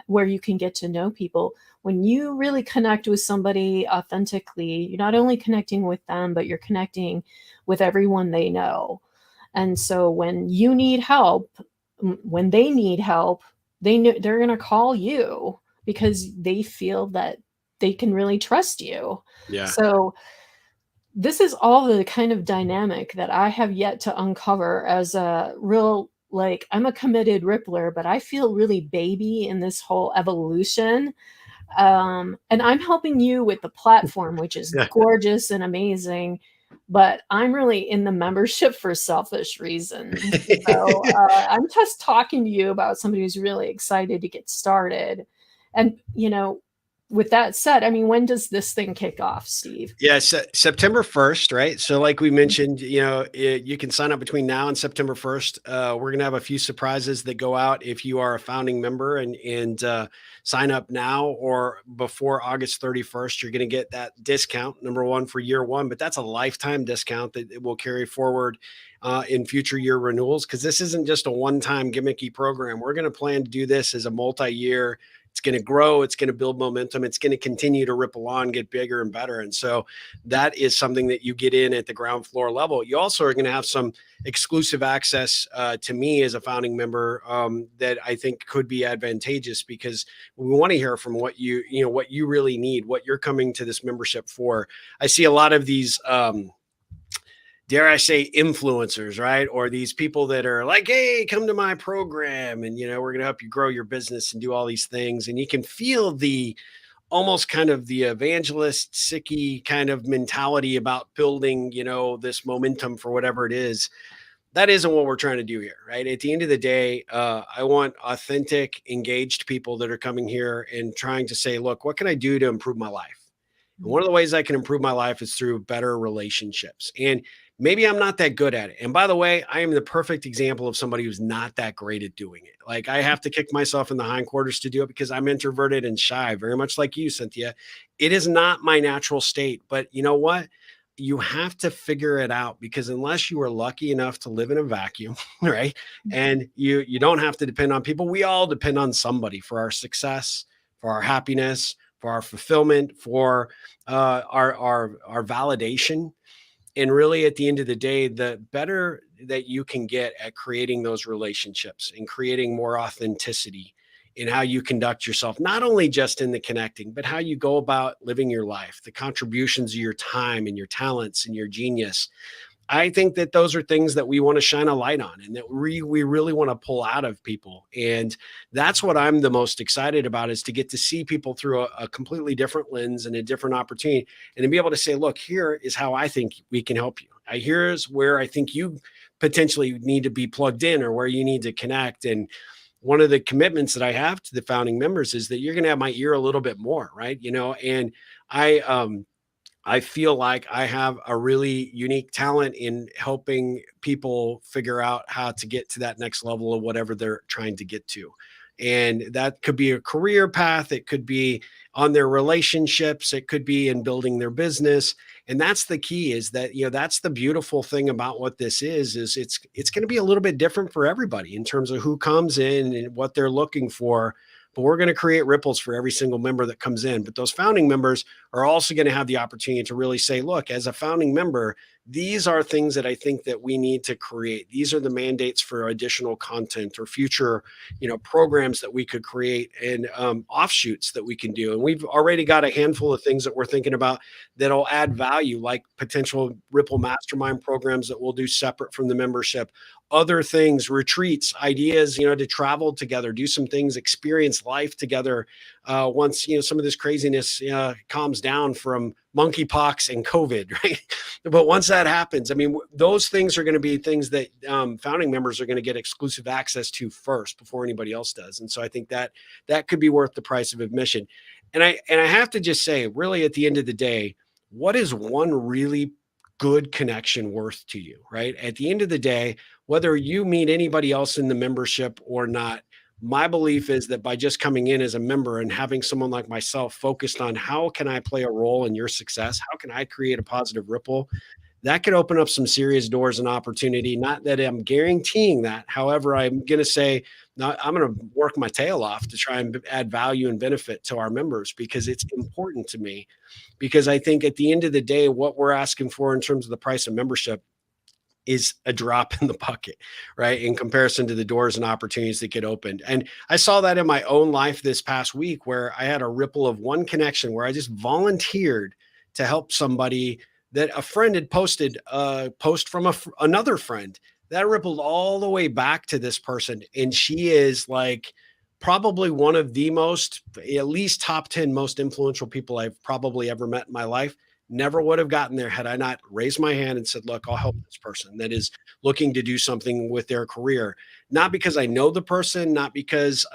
where you can get to know people. When you really connect with somebody authentically, you're not only connecting with them, but you're connecting with everyone they know. And so when you need help, when they need help, they know they're going to call you because they feel that they can really trust you. Yeah. So this is all the kind of dynamic that I have yet to uncover as a real, like, I'm a committed Rippler, but I feel really baby in this whole evolution. And I'm helping you with the platform, which is Yeah. gorgeous and amazing, but I'm really in the membership for selfish reasons. So I'm just talking to you about somebody who's really excited to get started. And, with that said, I mean, when does this thing kick off, Steve? Yeah, September 1st, right? So like we mentioned, you can sign up between now and September 1st. We're gonna have a few surprises that go out if you are a founding member and sign up now or before August 31st. You're gonna get that discount, number one, for year one, but that's a lifetime discount that it will carry forward in future year renewals, because this isn't just a one-time gimmicky program. We're gonna plan to do this as a multi-year. It's going to grow. It's going to build momentum. It's going to continue to ripple on, get bigger and better. And so that is something that you get in at the ground floor level. You also are going to have some exclusive access to me as a founding member that I think could be advantageous, because we want to hear from what what you really need, what you're coming to this membership for. I see a lot of these dare I say, influencers, right? Or these people that are like, hey, come to my program and, we're going to help you grow your business and do all these things. And you can feel the almost kind of the evangelist sicky kind of mentality about building, this momentum for whatever it is. That isn't what we're trying to do here, right? At the end of the day, I want authentic, engaged people that are coming here and trying to say, look, what can I do to improve my life? And one of the ways I can improve my life is through better relationships. And maybe I'm not that good at it. And by the way, I am the perfect example of somebody who's not that great at doing it. Like, I have to kick myself in the hindquarters to do it because I'm introverted and shy, very much like you, Cynthia. It is not my natural state. But you know what? You have to figure it out, because unless you are lucky enough to live in a vacuum, right? And you don't have to depend on people. We all depend on somebody for our success, for our happiness, for our fulfillment, for our validation. And really, at the end of the day, the better that you can get at creating those relationships and creating more authenticity in how you conduct yourself, not only just in the connecting, but how you go about living your life, the contributions of your time and your talents and your genius. I think that those are things that we want to shine a light on and that we really want to pull out of people. And that's what I'm the most excited about, is to get to see people through a completely different lens and a different opportunity, and to be able to say, look, here is how I think we can help you. Here's where I think you potentially need to be plugged in, or where you need to connect. And one of the commitments that I have to the founding members is that you're going to have my ear a little bit more, right? And I feel like I have a really unique talent in helping people figure out how to get to that next level of whatever they're trying to get to. And that could be a career path. It could be on their relationships. It could be in building their business. And that's the key, is that, that's the beautiful thing about what this is it's going to be a little bit different for everybody in terms of who comes in and what they're looking for. But we're going to create ripples for every single member that comes in. But those founding members are also going to have the opportunity to really say, look, as a founding member, these are things that I think that we need to create. These are the mandates for additional content or future, programs that we could create, and offshoots that we can do. And we've already got a handful of things that we're thinking about that'll add value, like potential Ripple Mastermind programs that we'll do separate from the membership, other things, retreats, ideas, to travel together, do some things, experience life together. Once, some of this craziness calms down from monkeypox and COVID, right? But once that happens, I mean, those things are going to be things that founding members are going to get exclusive access to first before anybody else does. And so I think that could be worth the price of admission. And I have to just say, really, at the end of the day, what is one really good connection worth to you, right? At the end of the day, whether you meet anybody else in the membership or not, my belief is that by just coming in as a member and having someone like myself focused on how can I play a role in your success? How can I create a positive ripple? That could open up some serious doors and opportunity. Not that I'm guaranteeing that. However, I'm going to say, I'm going to work my tail off to try and add value and benefit to our members because it's important to me. Because I think at the end of the day, what we're asking for in terms of the price of membership is a drop in the bucket, right? In comparison to the doors and opportunities that get opened. And I saw that in my own life this past week where I had a ripple of one connection where I just volunteered to help somebody that a friend had posted a post from another friend that rippled all the way back to this person. And she is like probably one of the most, at least top 10 most influential people I've probably ever met in my life. Never would have gotten there had I not raised my hand and said, look, I'll help this person that is looking to do something with their career. Not because I know the person, not because,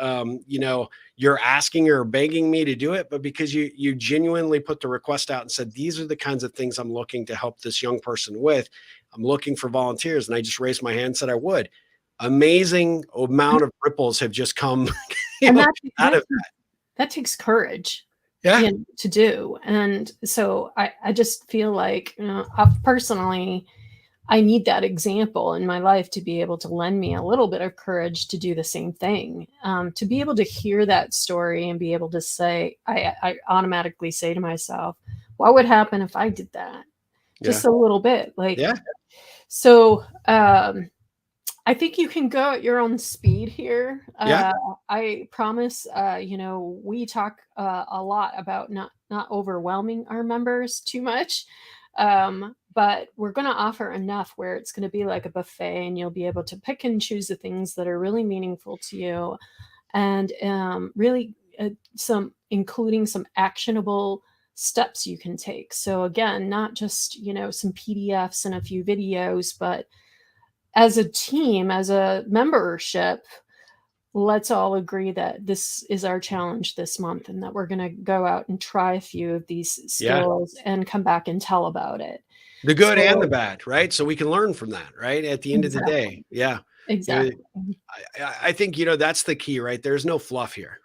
you're asking or begging me to do it, but because you genuinely put the request out and said, these are the kinds of things I'm looking to help this young person with. I'm looking for volunteers. And I just raised my hand and said I would. Amazing amount of ripples have just come out of that. That takes courage. Yeah. To do. And so I just feel like, personally, I need that example in my life to be able to lend me a little bit of courage to do the same thing. To be able to hear that story and be able to say, I automatically say to myself, what would happen if I did that? Just a little bit. So I think you can go at your own speed here. I promise, we talk a lot about not overwhelming our members too much. But we're going to offer enough where it's going to be like a buffet and you'll be able to pick and choose the things that are really meaningful to you and really including some actionable steps you can take. So again, not just, some PDFs and a few videos, but as a team, as a membership, let's all agree that this is our challenge this month and that we're going to go out and try a few of these skills and come back and tell about it. The good and the bad, right? So we can learn from that, right? At the end of the day. Yeah. Exactly. I think, that's the key, right? There's no fluff here.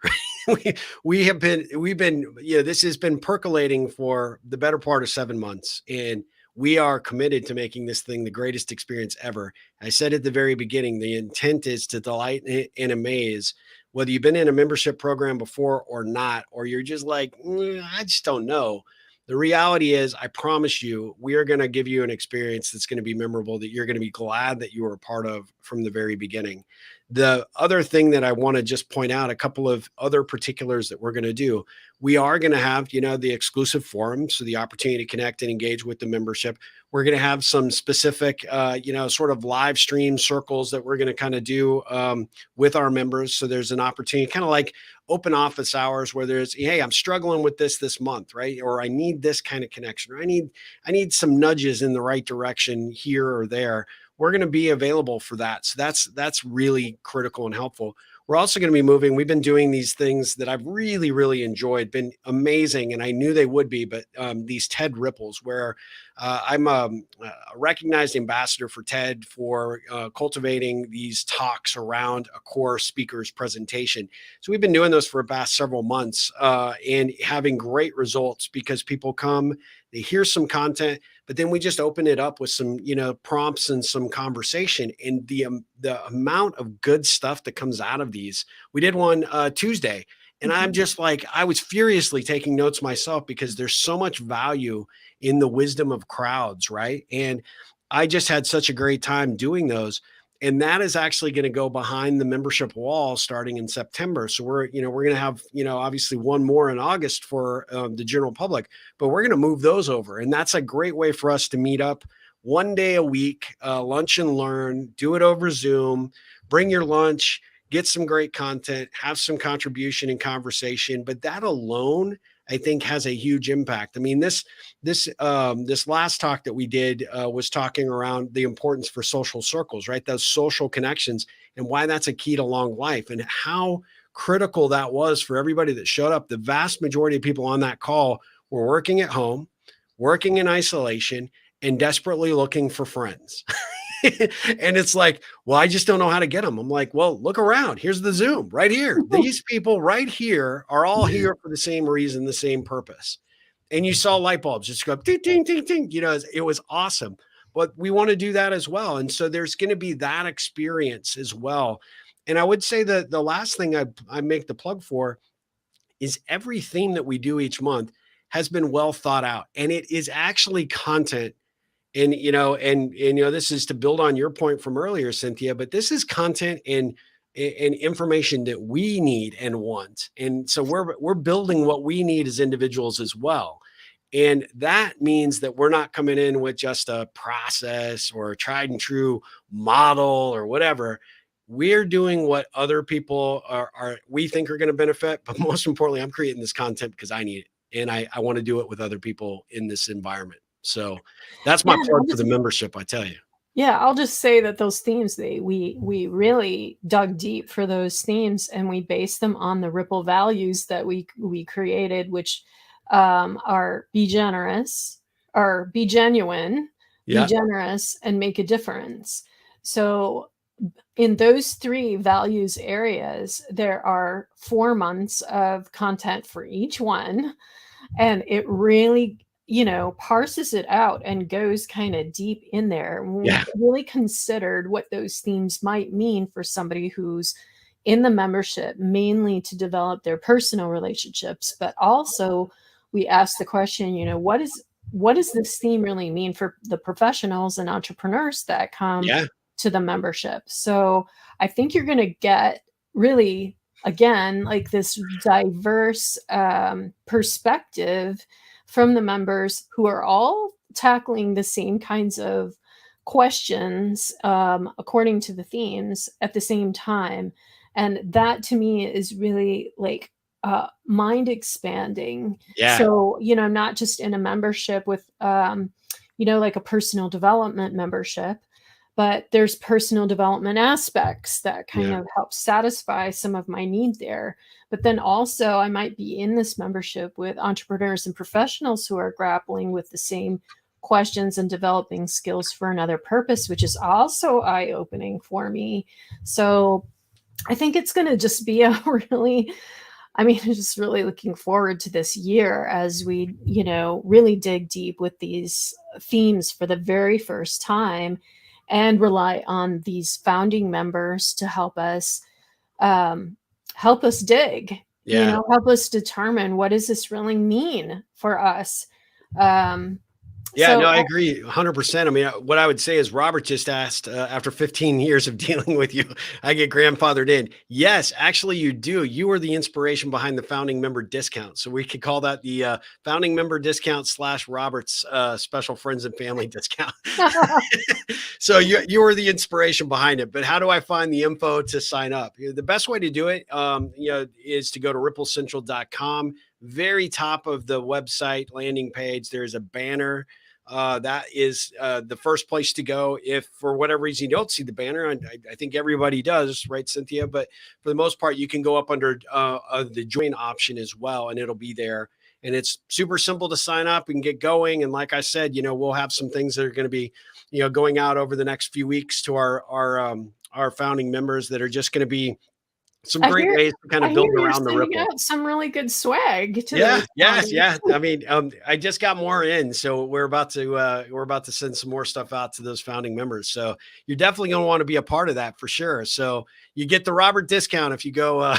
We've been, this has been percolating for the better part of 7 months. And we are committed to making this thing the greatest experience ever. I said at the very beginning, the intent is to delight and amaze, whether you've been in a membership program before or not, or you're just like, I just don't know. The reality is, I promise you, we are going to give you an experience that's going to be memorable, that you're going to be glad that you were a part of from the very beginning. The other thing that I want to just point out, a couple of other particulars that we're going to do. We are going to have, the exclusive forum, so the opportunity to connect and engage with the membership. We're going to have some specific, sort of live stream circles that we're going to kind of do with our members. So there's an opportunity, kind of like open office hours, where there's, hey, I'm struggling with this month, right? Or I need this kind of connection, or I need some nudges in the right direction here or there. We're going to be available for that. So that's really critical and helpful. We're also going to be moving. We've been doing these things that I've really, really enjoyed, been amazing. And I knew they would be, but these TED Ripples, where I'm a recognized ambassador for TED for cultivating these talks around a core speaker's presentation. So we've been doing those for the past several months and having great results because people come, they hear some content, but then we just open it up with some, prompts and some conversation. And the amount of good stuff that comes out of these. We did one Tuesday, and I'm just like, I was furiously taking notes myself because there's so much value in the wisdom of crowds, right? And I just had such a great time doing those. And that is actually going to go behind the membership wall starting in September. So we're going to have, obviously one more in August for the general public, but we're going to move those over. And that's a great way for us to meet up one day a week, lunch and learn, do it over Zoom, bring your lunch, get some great content, have some contribution and conversation. But that alone, I think, has a huge impact. I mean, this last talk that we did was talking around the importance for social circles, right? Those social connections, and why that's a key to long life, and how critical that was for everybody that showed up. The vast majority of people on that call were working at home, working in isolation, and desperately looking for friends. And it's like, well, I just don't know how to get them. I'm like, well, look around. Here's the Zoom right here. These people right here are all here for the same reason, the same purpose. And you saw light bulbs just go ding, ding, ding, ding. You know, it was awesome. But we want to do that as well. And so there's going to be that experience as well. And I would say that the last thing I make the plug for is every theme that we do each month has been well thought out, and it is actually content. And this is to build on your point from earlier, Cynthia, but this is content and information that we need and want. And so we're building what we need as individuals as well. And that means that we're not coming in with just a process or a tried and true model or whatever. We're doing what other people are we think are going to benefit. But most importantly, I'm creating this content because I need it. And I want to do it with other people in this environment. So that's my Yeah, plug for the membership, I tell you. yeah, I'll just say that those themes, we really dug deep for those themes, and we based them on the Ripple values that we created, which are be generous, or be genuine, be Yeah. generous, and make a difference. So in those three values areas, there are 4 months of content for each one, and it really, parses it out and goes kind of deep in there. We Yeah. really considered what those themes might mean for somebody who's in the membership, mainly to develop their personal relationships, but also we asked the question, what does this theme really mean for the professionals and entrepreneurs that come Yeah. to the membership? So I think you're going to get really, again, like this diverse perspective from the members who are all tackling the same kinds of questions according to the themes at the same time. And that to me is really like mind expanding. Yeah. So, not just in a membership with, like a personal development membership, but there's personal development aspects that kind of help satisfy some of my need there. But then also I might be in this membership with entrepreneurs and professionals who are grappling with the same questions and developing skills for another purpose, which is also eye-opening for me. So I think it's going to just be a really, I'm just really looking forward to this year as we, really dig deep with these themes for the very first time, and rely on these founding members to help us dig, help us determine, what does this really mean for us? Yeah, no, I agree 100%. I mean, what I would say is Robert just asked, after 15 years of dealing with you, I get grandfathered in. Yes, actually you do. You are the inspiration behind the founding member discount. So we could call that the founding member discount / Robert's special friends and family discount. So you were the inspiration behind it. But how do I find the info to sign up? The best way to do it, is to go to ripplecentral.com. Very top of the website landing page, there's a banner. That is the first place to go. If for whatever reason you don't see the banner, and I think everybody does, right, Cynthia? But for the most part, you can go up under the join option as well, and it'll be there. And it's super simple to sign up and get going. And like I said, we'll have some things that are going to be, going out over the next few weeks to our founding members that are just going to be some great ways to kind of build around the Ripple. Some really good swag. Yeah. I mean, I just got more in, so we're about to send some more stuff out to those founding members. So you're definitely going to want to be a part of that for sure. So you get the Robert discount if you go,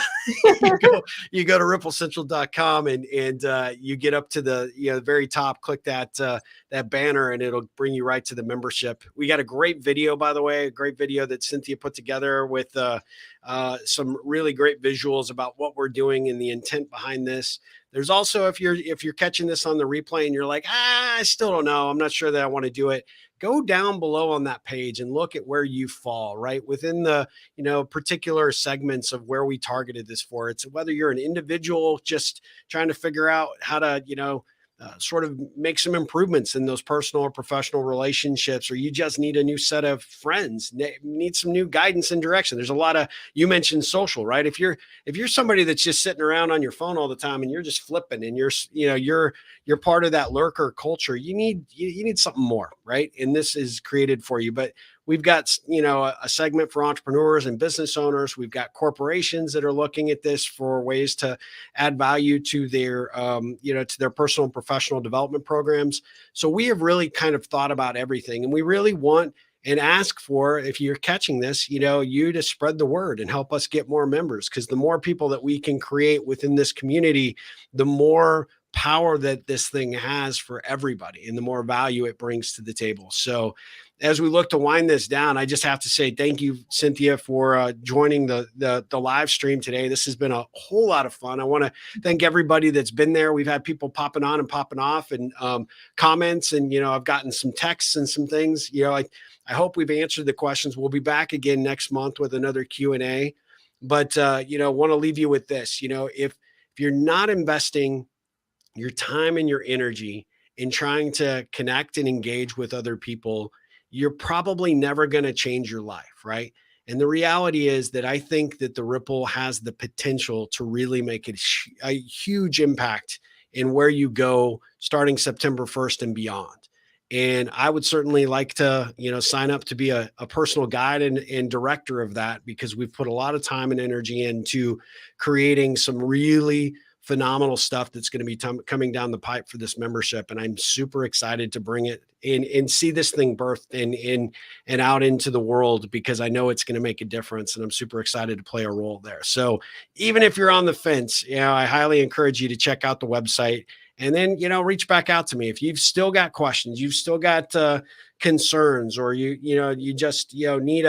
you go to ripplecentral.com and you get up to the very top, click that banner, and it'll bring you right to the membership. We got a great video, by the way, a great video that Cynthia put together with some really great visuals about what we're doing and the intent behind this. There's also, if you're catching this on the replay and you're like, I still don't know, I'm not sure that I want to do it, go down below on that page and look at where you fall right within the, particular segments of where we targeted this for. It's whether you're an individual just trying to figure out how to, sort of make some improvements in those personal or professional relationships, or you just need a new set of friends, need some new guidance and direction. There's a lot of, you mentioned social, right? If you're somebody that's just sitting around on your phone all the time and you're just flipping and you're part of that lurker culture, you need something more, right? And this is created for you. But we've got, a segment for entrepreneurs and business owners. We've got corporations that are looking at this for ways to add value to their, to their personal and professional development programs. So we have really kind of thought about everything, and we really want and ask for, if you're catching this, you to spread the word and help us get more members, because the more people that we can create within this community, the more power that this thing has for everybody and the more value it brings to the table. So as we look to wind this down, I just have to say thank you, Cynthia, for joining the live stream today. This has been a whole lot of fun. I want to thank everybody that's been there. We've had people popping on and popping off, and comments, and I've gotten some texts and some things. I hope we've answered the questions. We'll be back again next month with another Q&A. But want to leave you with this. If you're not investing your time and your energy in trying to connect and engage with other people, you're probably never going to change your life, right? And the reality is that I think that the Ripple has the potential to really make a huge impact in where you go starting September 1st and beyond. And I would certainly like to, sign up to be a personal guide and director of that, because we've put a lot of time and energy into creating some really phenomenal stuff that's going to be coming down the pipe for this membership. And I'm super excited to bring it in and see this thing birthed and out into the world, because I know it's going to make a difference, and I'm super excited to play a role there. So even if you're on the fence, I highly encourage you to check out the website, and then, reach back out to me. If you've still got questions, you've still got concerns, or you just, need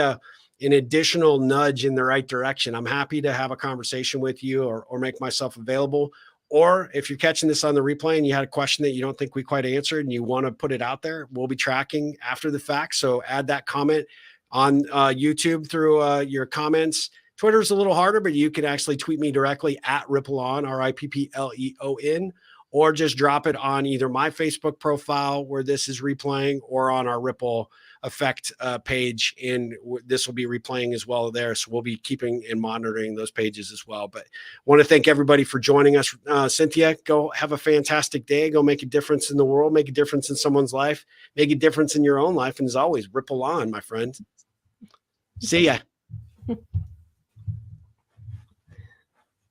an additional nudge in the right direction, I'm happy to have a conversation with you, or make myself available. Or if you're catching this on the replay and you had a question that you don't think we quite answered and you want to put it out there, we'll be tracking after the fact. So add that comment on YouTube through your comments. Twitter is a little harder, but you can actually tweet me directly at Rippleon, RIPPLEON, or just drop it on either my Facebook profile where this is replaying, or on our Ripple Effect page, and this will be replaying as well there. So we'll be keeping and monitoring those pages as well. But I want to thank everybody for joining us. Cynthia, go have a fantastic day. Go make a difference in the world, make a difference in someone's life, make a difference in your own life. And as always, ripple on, my friend. See ya.